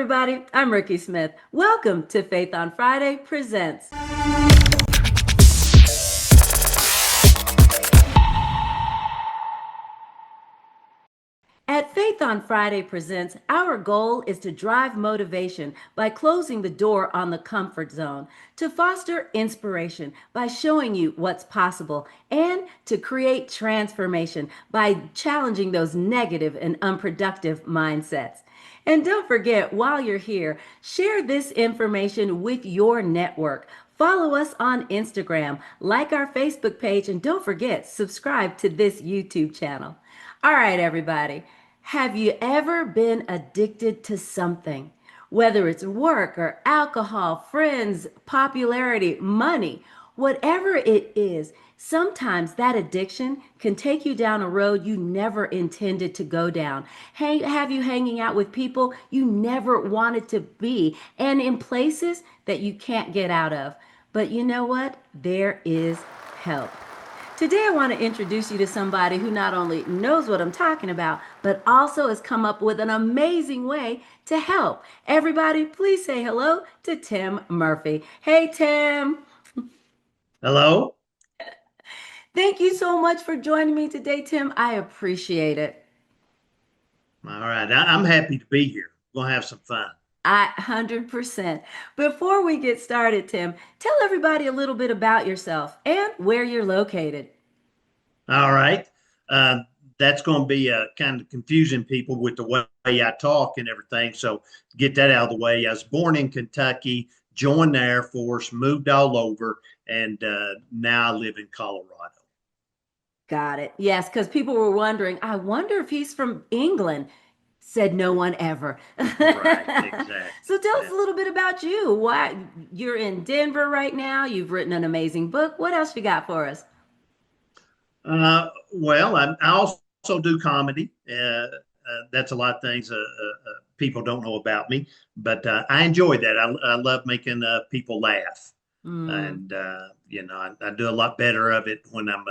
everybody. I'm Ricky Smith. Welcome to Faith on Friday Presents. At Faith on Friday Presents, our goal is to drive motivation by closing the door on the comfort zone, to foster inspiration by showing you what's possible, and to create transformation by challenging those negative and unproductive mindsets. And don't forget, while you're here, share this information with your network. Follow us on Instagram, like our Facebook page, and don't forget, subscribe to this YouTube channel. All right, everybody. Have you ever been addicted to something? Whether it's work or alcohol, friends, popularity, money, whatever it is, sometimes that addiction can take you down a road you never intended to go down. Have you hanging out with people you never wanted to be and in places that you can't get out of. But you know what? There is help. Today, I want to introduce you to somebody who not only knows what I'm talking about, but also has come up with an amazing way to help. Everybody, please say hello to Tim Murphy. Hey, Tim. Hello. Thank you so much for joining me today, Tim. I appreciate it. All right. I'm happy to be here. We're going to have some fun. 100%. Before we get started, Tim, tell everybody a little bit about yourself and where you're located. All right. Uh, that's going to be kind of confusing people with the way I talk and everything. So get that out of the way. I was born in Kentucky, joined the Air Force, moved all over, and now I live in Colorado. Got it. Yes, because people were wondering, I wonder if he's from England. Said no one ever. Right. Exactly. So tell us Yeah. a little bit about you. Why you're in Denver right now. You've written an amazing book. What else you got for us? Well, I also do comedy. That's a lot of things people don't know about me, but I enjoy that. I love making people laugh. Mm. And I do a lot better of it when I'm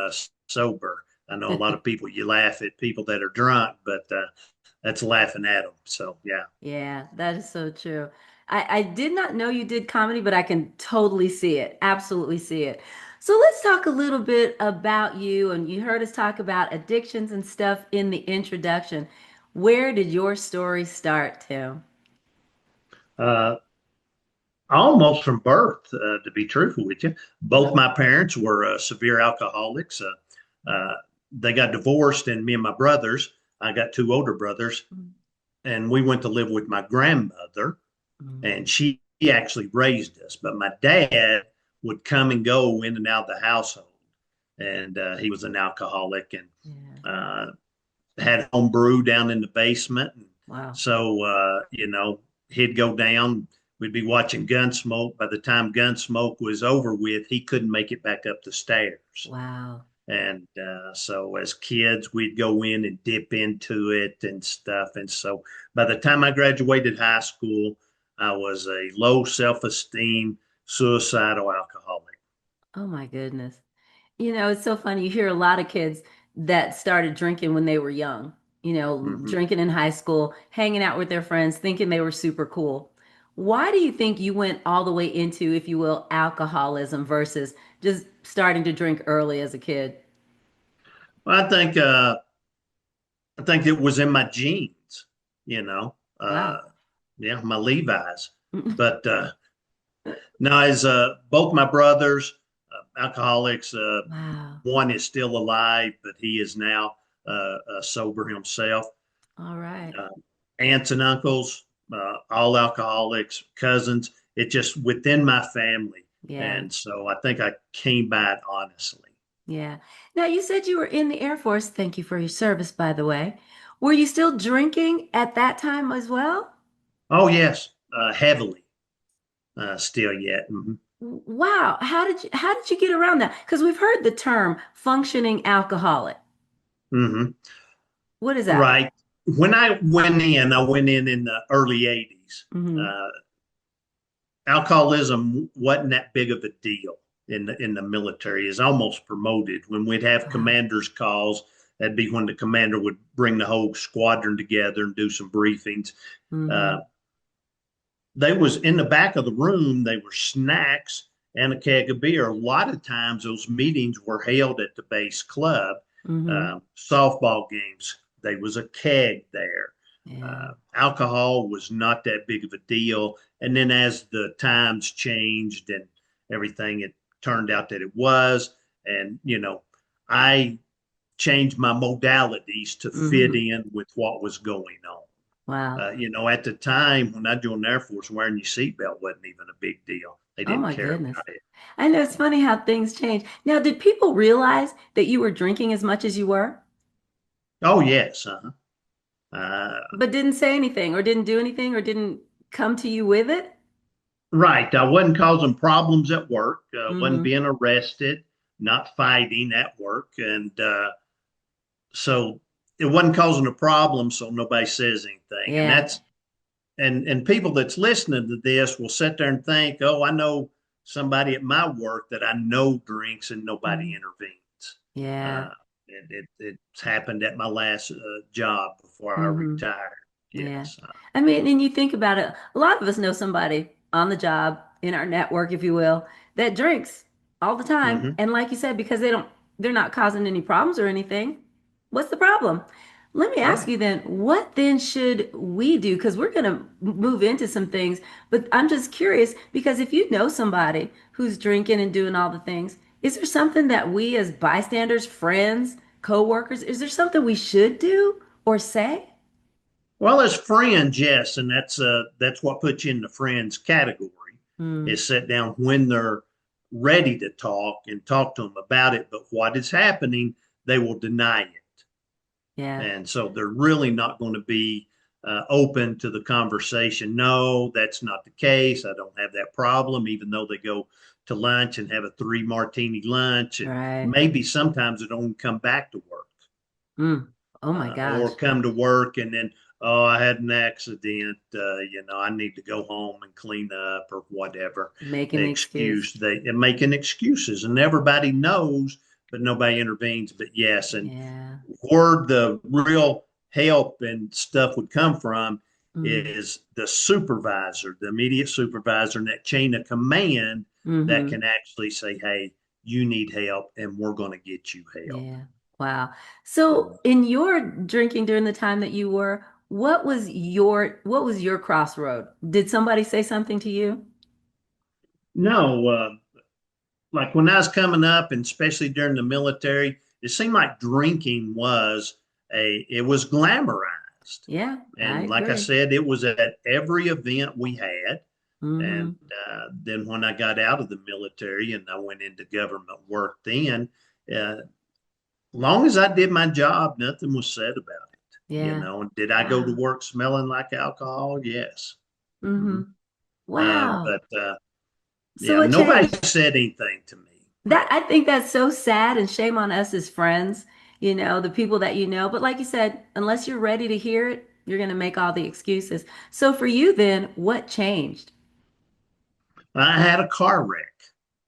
sober. I know a lot of people, you laugh at people that are drunk, but that's laughing at them. So yeah. Yeah, that is so true. I did not know you did comedy, but I can totally see it. Absolutely see it. So let's talk a little bit about you. And you heard us talk about addictions and stuff in the introduction. Where did your story start, Tim? uh, Almost from birth, to be truthful with you. Both my parents were severe alcoholics. They got divorced, and me and my brothers, I got two older brothers, and we went to live with my grandmother, Mm. and she actually raised us. But my dad would come and go in and out of the household, and he was an alcoholic and Yeah. uh, had home brew down in the basement. And Wow. so, he'd go down. We'd be watching Gunsmoke. By the time Gunsmoke was over with, he couldn't make it back up the stairs. Wow. And so, as kids, we'd go in and dip into it and stuff. And so, by the time I graduated high school, I was a low self esteem, suicidal alcoholic. Oh my goodness. It's so funny. You hear a lot of kids that started drinking when they were young, Mm-hmm. drinking in high school, hanging out with their friends, thinking they were super cool. Why do you think you went all the way into, if you will, alcoholism versus just starting to drink early as a kid? Well, I think it was in my genes, you know. Wow. Yeah, my Levi's. But no, as both my brothers, alcoholics, Wow. one is still alive, but he is now sober himself. All right. Uh, Aunts and uncles, all alcoholics, cousins. It's just within my family. Yeah. And so I think I came by it honestly. Yeah. Now, you said you were in the Air Force. Thank you for your service, by the way. Were you still drinking at that time as well? Oh, yes, heavily still yet. Mhm. Wow. How did you get around that? Because we've heard the term functioning alcoholic. Mhm. What is that? Right. When I went in the early 80s. Hmm. Uh, Alcoholism wasn't that big of a deal in the military. It's almost promoted. When we'd have Wow. commanders calls, that'd be when the commander would bring the whole squadron together and do some briefings. Uh, Hmm. they was in the back of the room. They were snacks and a keg of beer. A lot of times those meetings were held at the base club. Mm-hmm. Softball games, there was a keg there. Yeah. Alcohol was not that big of a deal. And then as the times changed and everything, it turned out that it was. And, I changed my modalities to fit Mm-hmm. in with what was going on. Wow. At the time when I joined the Air Force, wearing your seatbelt wasn't even a big deal. They Oh didn't my care goodness. about it. I know it's funny how things change. Now, did people realize that you were drinking as much as you were, Oh, yes. Uh, but didn't say anything or didn't do anything or didn't come to you with it? right. I wasn't causing problems at work, wasn't Mm-hmm. being arrested, not fighting at work. And so it wasn't causing a problem. So nobody says anything. And Yeah. and people that's listening to this will sit there and think, oh, I know somebody at my work that I know drinks and nobody Mhm. intervenes. Yeah. Uh, it's happened at my last job before I Hmm. retired. Yeah. Yes. I mean, and you think about it, a lot of us know somebody on the job, in our network, if you will, that drinks all the time. Mhm. And like you said, because they're not causing any problems or anything, what's the problem? Let me ask Right. you then, what then should we do? Because we're going to move into some things, but I'm just curious because if you know somebody who's drinking and doing all the things, is there something that we as bystanders, friends, co-workers, is there something we should do or say? Well, as friends, yes, and that's what puts you in the friends category. Mm, Is sit down when they're ready to talk and talk to them about it. But what is happening, they will deny it. yeah. And so they're really not going to be open to the conversation. No, that's not the case. I don't have that problem, even though they go to lunch and have a 3 martini lunch. And Right. maybe sometimes they don't come back to work Mm. Oh my or gosh. come to work and then, oh, I had an accident. I need to go home and clean up or whatever. Making The the excuse. excuse, they're making excuses and everybody knows, but nobody intervenes. But yes, and Yeah. where the real help and stuff would come from Mm. is the supervisor, the immediate supervisor, and that chain of command that Mm-hmm. can actually say, hey, you need help and we're going to get you help. Yeah. Wow. So in your drinking during the time that you were, what was your crossroad? Did somebody say something to you? No, like when I was coming up, and especially during the military, it seemed like drinking was it was glamorized. Yeah, I And like I agree. said, it was at every event we had. And Mm-hmm. then when I got out of the military and I went into government work, then long as I did my job, nothing was said about it. Yeah. Did I go to Wow. work smelling like alcohol? Yes. Mm-hmm. Mhm. Wow. But So yeah, what nobody changed? said anything to me. That I think that's so sad and shame on us as friends, the people that you know. But like you said, unless you're ready to hear it, you're going to make all the excuses. So for you then, what changed? I had a car wreck.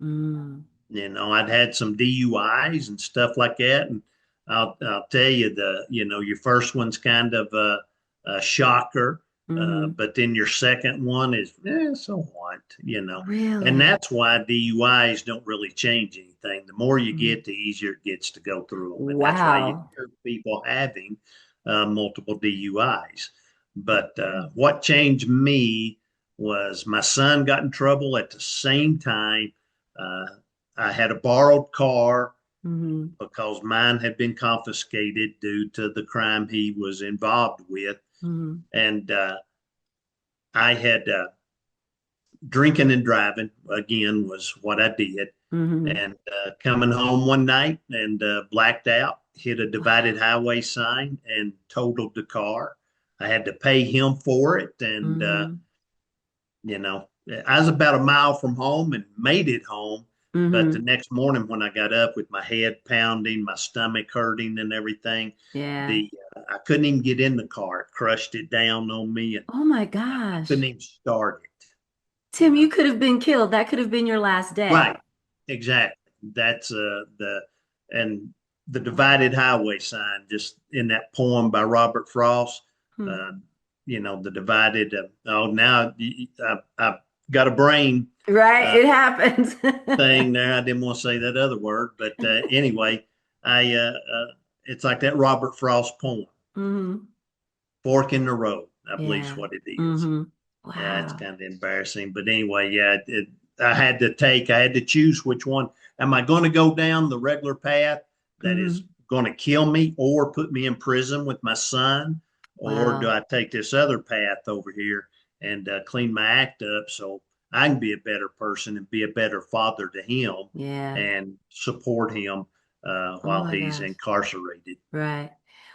Mm, I'd had some DUIs and stuff like that. And I'll tell you your first one's kind of a shocker. mm-hmm. But then your second one is, so what. And Really? that's why DUIs don't really change anything. The more you Mm. get, the easier it gets to go through them. And that's why you Wow. hear people having multiple DUIs. But what changed me was my son got in trouble at the same time. Uh, I had a borrowed car Mm-hmm. because mine had been confiscated due to the crime he was involved with. Mm-hmm. And I had drinking and driving again was what I did. Mm-hmm. And coming home one night and blacked out, hit a divided highway sign and totaled the car. I had to pay him for it. And, Mm-hmm. I was about a mile from home and made it home. But the Mm-hmm. next morning, when I got up with my head pounding, my stomach hurting, and everything, Yeah. the I couldn't even get in the car. It crushed it down on me, and Oh my I couldn't gosh. even start it. You Tim, know, you could have been killed. That could have been your last day. right? Exactly. That's the and the Wow. divided highway sign, just in that poem by Robert Frost. Hmm. Uh, the divided, oh, now I've got a brain Right, uh, it happens. thing there. I didn't want to say that other word, but anyway, I it's like that Robert Frost poem, Hmm. "Fork in the Road." I believe is Yeah. what it is. Hmm. Yeah, it's Wow. kind of embarrassing, but anyway, yeah, I had to choose which one. Am I going to go down the regular path that is Hmm. going to kill me or put me in prison with my son, or do Wow. I take this other path over here and clean my act up so I can be a better person and be a better father to him Yeah. and support him Oh while my he's gosh. incarcerated? Right.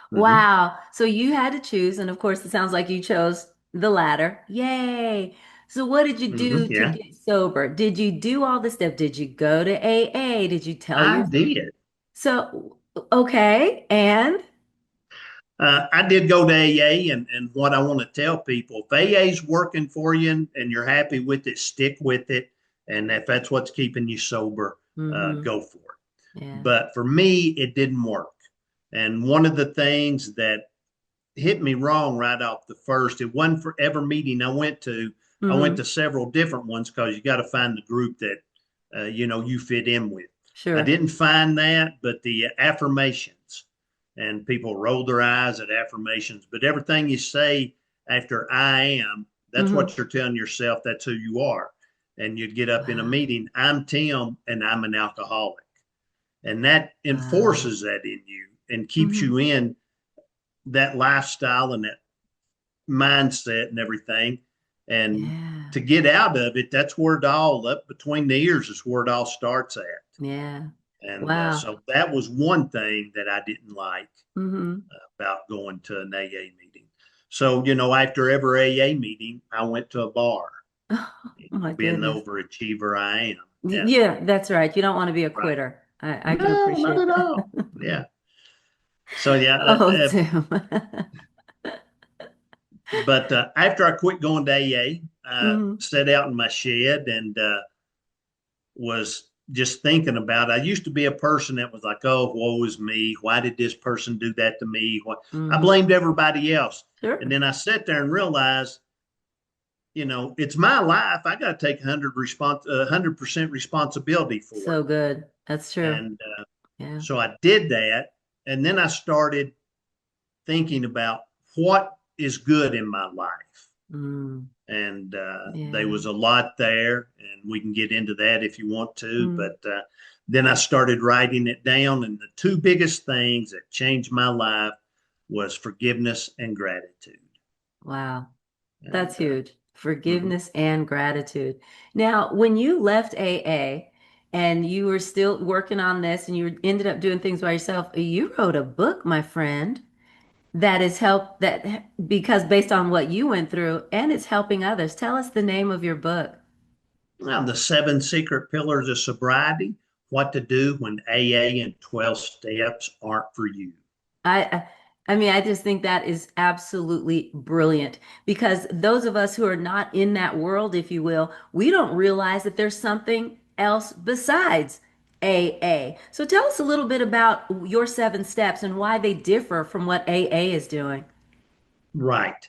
Hmm. Wow. So you had to choose, and of course, it sounds like you chose the latter. Yay. So what did you Hmm. do to Yeah, get sober? Did you do all this stuff? Did you go to AA? Did you tell I your did. so okay, and I did go to AA, and what I want to tell people, if AA is working for you and you're happy with it, stick with it. And if that's what's keeping you sober, mm-hmm. go for it. Yeah. But for me, it didn't work. And one of the things that hit me wrong right off the first, it wasn't for every meeting I went to. I went Mm-hmm. to several different ones because you got to find the group that you fit in with. I Sure. didn't find that, but the affirmations, and people roll their eyes at affirmations, but everything you say after I am, that's Mm-hmm. what you're telling yourself. That's who you are. And you'd get up in a Wow. meeting, I'm Tim and I'm an alcoholic. And that Wow. enforces that in you and keeps Mm-hmm. you in that lifestyle and that mindset and everything. And Yeah. to get out of it, that's where it all up between the ears is where it all starts at. Yeah. And Wow. so that was one thing that I didn't like Mm-hmm. about going to an AA meeting. So, after every AA meeting, I went to a bar, Oh my being the goodness. overachiever I am. Yeah. Yeah, that's right. You don't want to be a Right. quitter. I can No, not appreciate at that. all. Yeah. So, yeah. Oh, Tim. But after I quit going to AA, I Hmm. sat out in my shed and was just thinking about it. I used to be a person that was like, oh, woe is me. Why did this person do that to me? I Hmm. blamed everybody else. And Sure. then I sat there and realized, it's my life. I got to take 100% responsibility for it. So good. That's true. And Yeah. so I did that. And then I started thinking about what is good in my life. Mm. And there Yeah. was a lot there, and we can get into that if you want to. Mm. But then I started writing it down, and the two biggest things that changed my life was forgiveness and gratitude. Wow. And That's huge. mhm. Forgiveness and gratitude. Now, when you left AA and you were still working on this and you ended up doing things by yourself, you wrote a book, my friend, that has helped that because based on what you went through and it's helping others. Tell us the name of your book. Now, the seven secret pillars of sobriety, what to do when AA and 12 steps aren't for you. I I I mean, I just think that is absolutely brilliant because those of us who are not in that world, if you will, we don't realize that there's something else besides AA. So tell us a little bit about your seven steps and why they differ from what AA is doing. Right.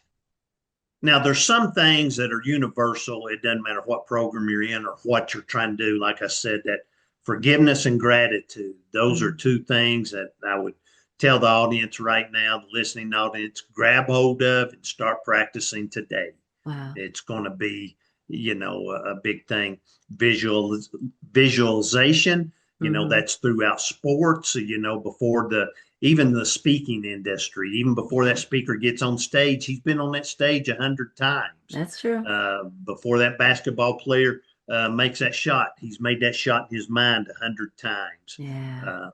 Now, there's some things that are universal. It doesn't matter what program you're in or what you're trying to do. Like I said, that forgiveness and gratitude, those are Mm. two things that I would tell the audience right now, the listening audience, grab hold of and start practicing today. Wow. It's going to be, a big thing. Visual visualization, Hmm. that's throughout sports, before even the speaking industry, even before that Yeah, speaker gets on stage, he's been on that stage 100 times. that's true. Before that basketball player makes that shot, he's made that shot in his mind 100 times. Yeah. Uh,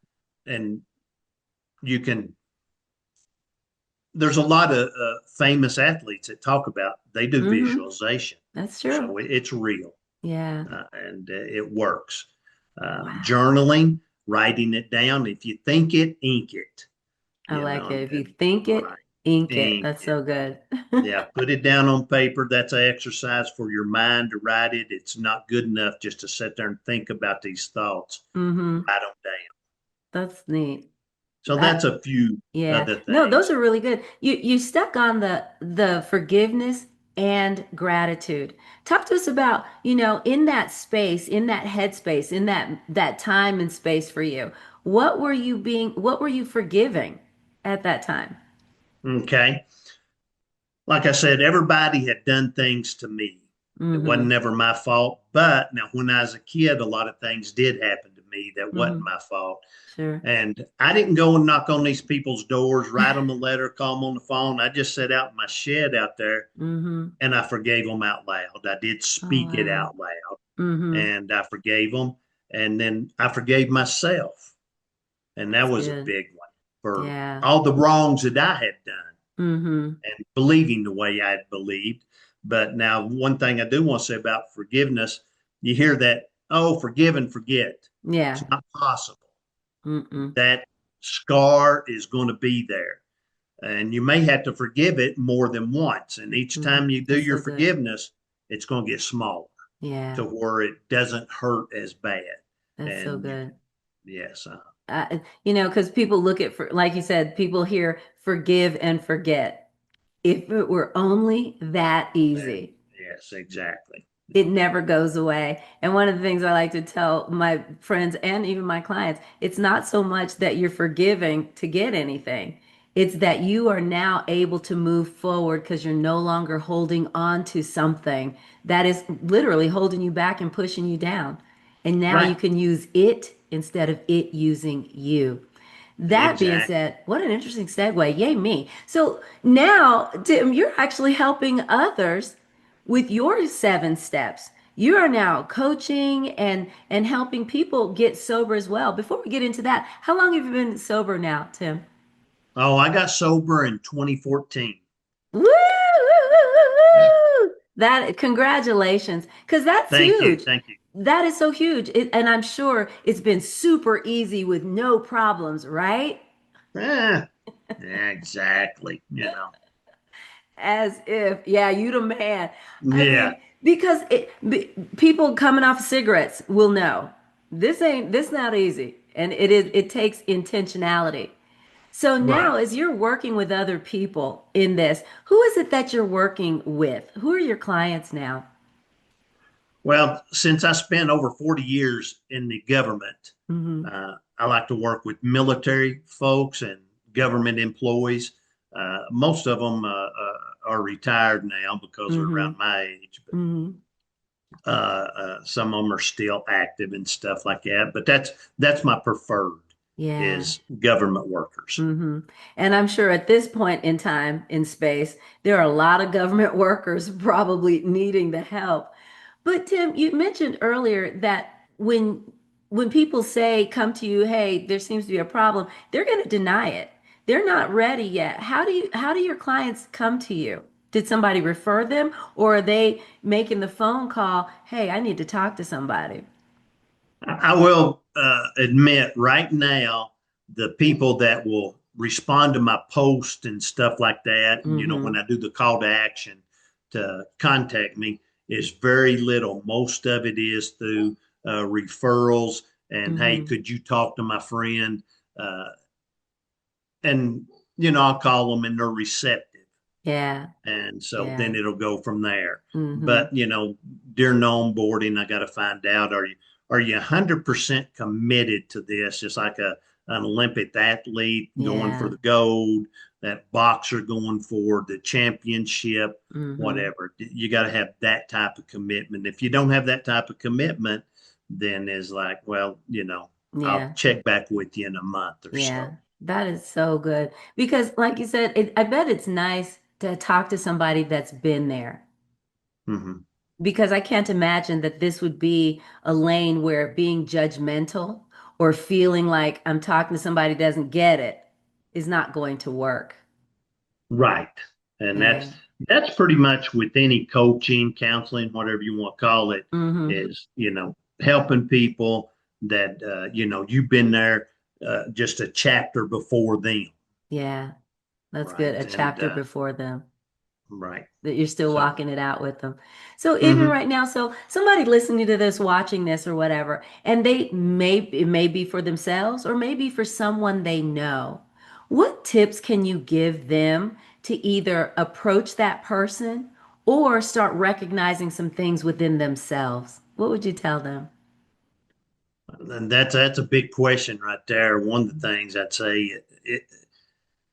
and you can there's a lot of famous athletes that talk about they do Hmm. visualization, That's so true. it's real Yeah. and it works. Wow. Journaling, writing it down. If you think it, ink it. I like it. If you And think it, right, ink it. ink That's it. so good. Yeah, put it down on paper. That's an exercise for your mind to write it. It's not good enough just to sit there and think about these thoughts. Hmm. Write them down. That's neat. So that's a few Yeah. other No, those things. are really good. You stuck on the forgiveness and gratitude. Talk to us about, in that space, in that headspace, in that time and space for you. What were you forgiving at that time? Okay. Like I said, everybody had done things to me. It wasn't Mm-hmm. never my fault. But now, when I was a kid, a lot of things did happen to me that wasn't Mm-hmm. my fault. Sure. And I didn't go and knock on these people's doors, write them a letter, call them on the phone. I just sat out in my shed out there Mm-hmm. and I forgave them out loud. I did Oh, speak it wow. out loud Mm-hmm. and I forgave them. And then I forgave myself. And that That's was a good. big one for Yeah. all the wrongs that I had done Mm-hmm. and believing the way I had believed. But now, one thing I do want to say about forgiveness, you hear that, oh, forgive and forget. It's Yeah. not possible. Mm-mm. That scar is going to be there. And you may have to forgive it more than once. And each Mm-hmm. time you do That's your so good. forgiveness, it's going to get smaller Yeah. to where it doesn't hurt as bad. That's so And you good. can, yes, Because people look at, like you said, people hear forgive and forget. If it were only that there, easy, yes, exactly. it never goes away. And one of the things I like to tell my friends and even my clients, it's not so much that you're forgiving to get anything. It's that you are now able to move forward because you're no longer holding on to something that is literally holding you back and pushing you down. And now you Right. can use it instead of it using you. That being Exactly. said, what an interesting segue. Yay, me. So now, Tim, you're actually helping others with your 7 steps. You are now coaching and helping people get sober as well. Before we get into that, how long have you been sober now, Tim? Oh, I got sober in 2014. Woo! Yeah. That congratulations, because that's Thank you. huge. Thank you. That is so huge. And I'm sure it's been super easy with no problems, right? Yeah, exactly. As if, yeah, you the man. I Yeah, mean, because people coming off cigarettes will know this not easy, and it takes intentionality. So now, right. as you're working with other people in this, who is it that you're working with? Who are your clients now? Well, since I spent over 40 years in the government, Hmm. I like to work with military folks and government employees. Most of them are retired now because they're Hmm. around my age, but Hmm. some of them are still active and stuff like that. But that's my preferred Yeah. is government workers. Hmm. And I'm sure at this point in time in space, there are a lot of government workers probably needing the help. But Tim, you mentioned earlier that when people say come to you, hey, there seems to be a problem, they're going to deny it. They're not ready yet. How do your clients come to you? Did somebody refer them or are they making the phone call, hey, I need to talk to somebody? I will admit right now, the people that will respond to my post and stuff like that, and when Mm-hmm. I do the call to action to contact me, is very little. Most of it is through referrals and hey, Mm-hmm. could you talk to my friend? Uh, and I'll call them and they're receptive, Yeah. and so then Yeah. it'll go from there. Mm-hmm. But during the onboarding, I got to find out, are you 100% committed to this? Just like an Olympic athlete going for Yeah. the gold, that boxer going for the championship, Mm-hmm. whatever. You got to have that type of commitment. If you don't have that type of commitment, then it's like, well, I'll Yeah. check back with you in a month or Yeah, so. that is so good. Because, like you said, I bet it's nice to talk to somebody that's been there. Hmm. Because I can't imagine that this would be a lane where being judgmental or feeling like I'm talking to somebody who doesn't get it is not going to work. Right. And that's Yeah. that's pretty much with any coaching, counseling, whatever you want to call it, Mm-hmm. is, helping people that you've been there just a chapter before them. Yeah, that's good. Right. A And chapter before them. Right. that you're still So, walking it out with them. So even mhm. right now, so somebody listening to this, watching this or whatever, and it may be for themselves or maybe for someone they know. What tips can you give them to either approach that person or start recognizing some things within themselves? What would you tell them? And that's a big question right there. One of the things I'd say,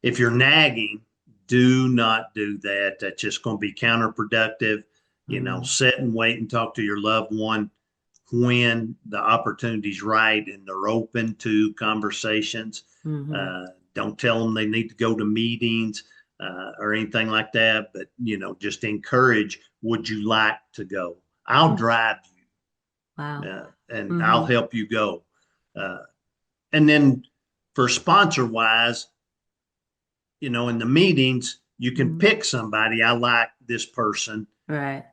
if you're nagging, do not do that. That's just going to be counterproductive. Mm, Sit and wait and talk to your loved one when the opportunity's right and they're open to conversations. mm-hmm, Don't tell them they need to go to meetings or anything like that, but just encourage. Would you like to go? I'll mm. drive you, Wow. and I'll Mm-hmm, help you go. Uh, and then for sponsor wise, in the meetings, you can mm-hmm. pick somebody. I like this person. Right.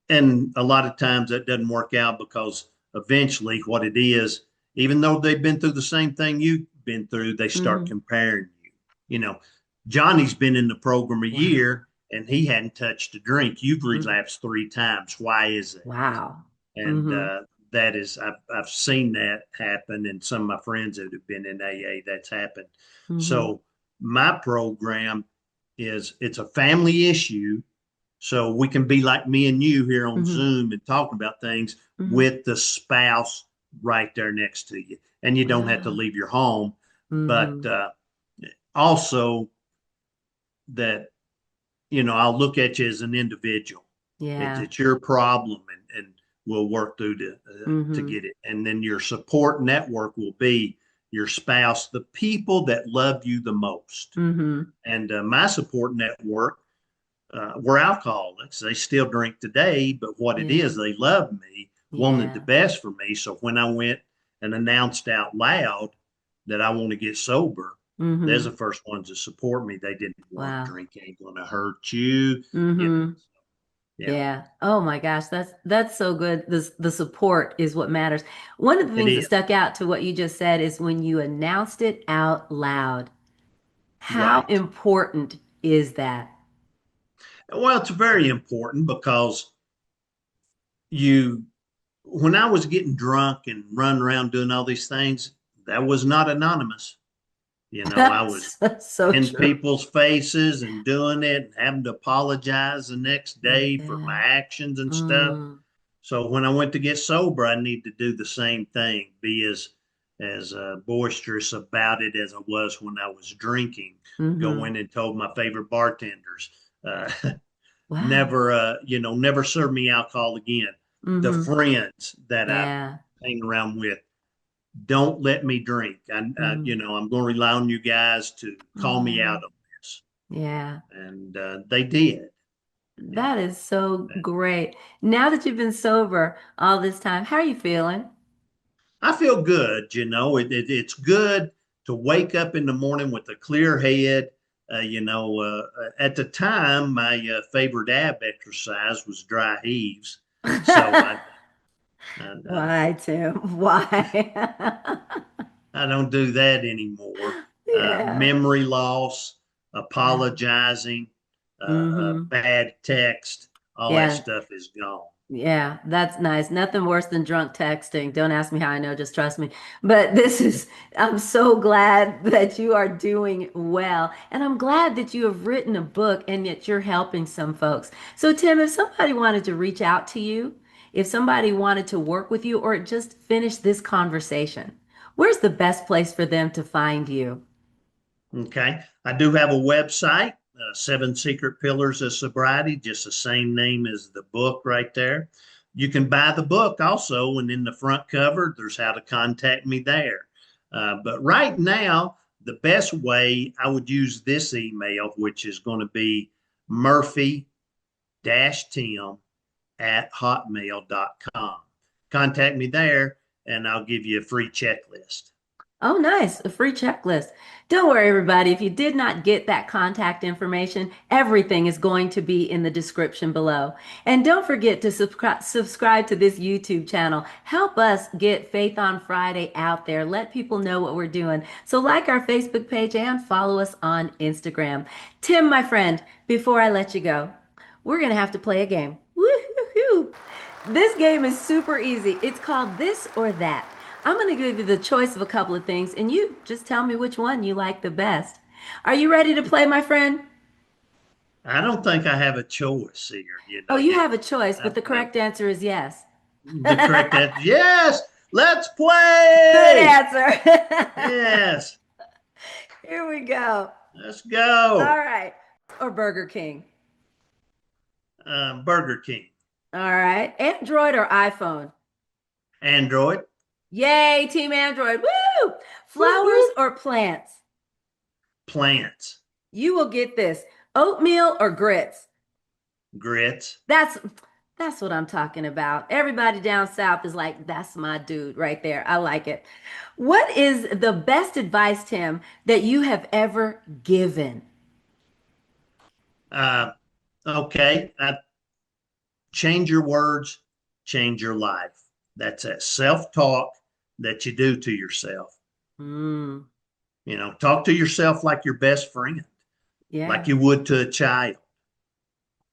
And a lot of times that doesn't work out because eventually what it is, even though they've been through the same thing you've been through, they start Mm-hmm. comparing you. You know, Johnny's been in the program a Wow. year and he hadn't touched a drink. You've Mm. relapsed 3 times. Why is that? Wow. And Mm-hmm. that is, I've seen that happen. And some of my friends that have been in AA, that's happened. Mm-hmm. So my program it's a family issue, so we can be like me and you here on Mm-hmm. Zoom and talking about things Mm-hmm. with the spouse right there next to you. And you don't have to Wow. leave your home. But Mm-hmm. also that, I'll look at you as an individual. Yeah. It's your problem, and we'll work through to Mm-hmm. get it. And then your support network will be your spouse, the people that love you the most. Mm-hmm. And my support network were alcoholics. They still drink today, but what it Yeah. is, they love me, wanted the Yeah. best for me. So when I went and announced out loud that I want to get sober, they're Mm-hmm. the first ones to support me. They didn't want Wow. drink ain't going to hurt you, you know. Mm-hmm. Yeah, Yeah. Oh my gosh, that's so good. The support is what matters. One of the it things that is. stuck out to what you just said is when you announced it out loud. How Right. important is that? Well, it's very important because you, when I was getting drunk and running around doing all these things, that was not anonymous. I was That's so in true. people's faces and doing it and having to apologize the next day for my Yeah. actions and stuff. Mm. So when I went to get sober, I need to do the same thing, be as boisterous about it as I was when I was drinking. Go Mm-hmm. in and told my favorite bartenders, uh, Wow. never serve me alcohol again. The Mm-hmm. friends that I Yeah. hang around with, don't let me drink. Mm-hmm. I'm going to rely on you guys to call me Mm. out on this. Yeah. And they did, you That know. is so great. Now that you've been sober all this time, how are you feeling? I feel good, it's good to wake up in the morning with a clear head. At the time, my favorite ab exercise was dry heaves. So Why, Tim? Why? I don't do that anymore. Yeah. Memory loss, Yeah. apologizing, Mm-hmm. bad text, all that Yeah. stuff is gone. Yeah, that's nice. Nothing worse than drunk texting. Don't ask me how I know, just trust me. But I'm so glad that you are doing well. And I'm glad that you have written a book and that you're helping some folks. So, Tim, if somebody wanted to reach out to you, if somebody wanted to work with you or just finish this conversation, where's the best place for them to find you? Okay. I do have a website, Seven Secret Pillars of Sobriety, just the same name as the book right there. You can buy the book also, and in the front cover, there's how to contact me there. But right now, the best way I would use this email, which is going to be murphy-tim@hotmail.com. Contact me there, and I'll give you a free checklist. Oh, nice. A free checklist. Don't worry, everybody. If you did not get that contact information, everything is going to be in the description below. And don't forget to subscribe to this YouTube channel. Help us get Faith on Friday out there. Let people know what we're doing. So like our Facebook page and follow us on Instagram. Tim, my friend, before I let you go, we're going to have to play a game. Woo-hoo-hoo. This game is super easy. It's called This or That. I'm going to give you the choice of a couple of things, and you just tell me which one you like the best. Are you ready to play, my friend? I don't think I have a choice here. Oh, you have a choice, but the Uh, correct answer is yes. the correct answer. Yes, let's Good play. answer. Yes, Here we go. let's All go. right. Or Burger King. Burger King, All right. Android or iPhone? Android, Yay, Team Android. Woo! whoop, Flowers whoop. or plants? Plants, You will get this. Oatmeal or grits? grits. That's that's what I'm talking about. Everybody down south is like, that's my dude right there. I like it. What is the best advice, Tim, that you have ever given? Uh, okay, change your words, change your life. That's a self-talk that you do to yourself. Mm, Talk to yourself like your best friend, like yeah, you would to a child.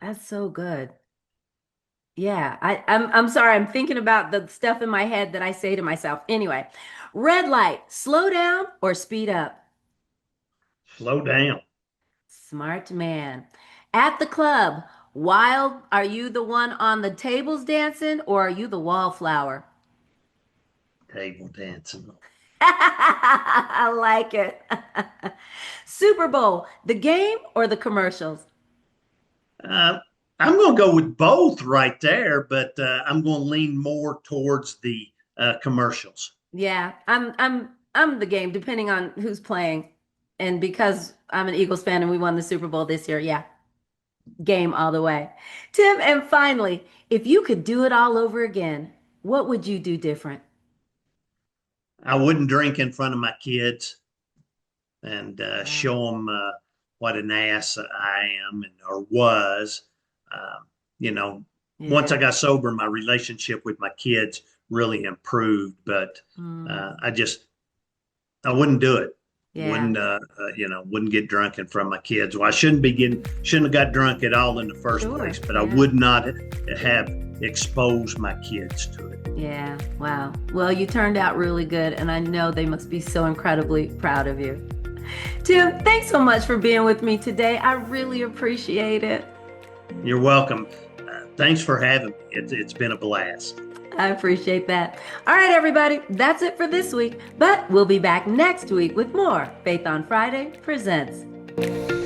that's so good. Yeah, I'm sorry. I'm thinking about the stuff in my head that I say to myself. Anyway, red light, slow down or speed up? Slow down. Smart man. At the club, wild, are you the one on the tables dancing or are you the wallflower? Table dancing. I like it. Super Bowl, the game or the commercials? Uh, I'm going to go with both right there, but I'm going to lean more towards the commercials. Yeah, I'm the game depending on who's playing. And because I'm an Eagles fan and we won the Super Bowl this year, yeah, game all the way. Tim, and finally, if you could do it all over again, what would you do different? I wouldn't drink in front of my kids and Wow. show them what an ass I am and or was. Um, you know, Once I Yeah. got sober, my relationship with my kids really improved, but Mm, uh, I wouldn't do it. yeah. Wouldn't get drunk in front of my kids. Well, shouldn't have got drunk at all in the first Sure. place, but I Yeah. would not have exposed my kids to it. Yeah. Wow. Well, you turned out really good, and I know they must be so incredibly proud of you. Tim, thanks so much for being with me today. I really appreciate it. You're welcome. Thanks for having me. It's been a blast. I appreciate that. All right, everybody, that's it for this week, but we'll be back next week with more Faith on Friday Presents.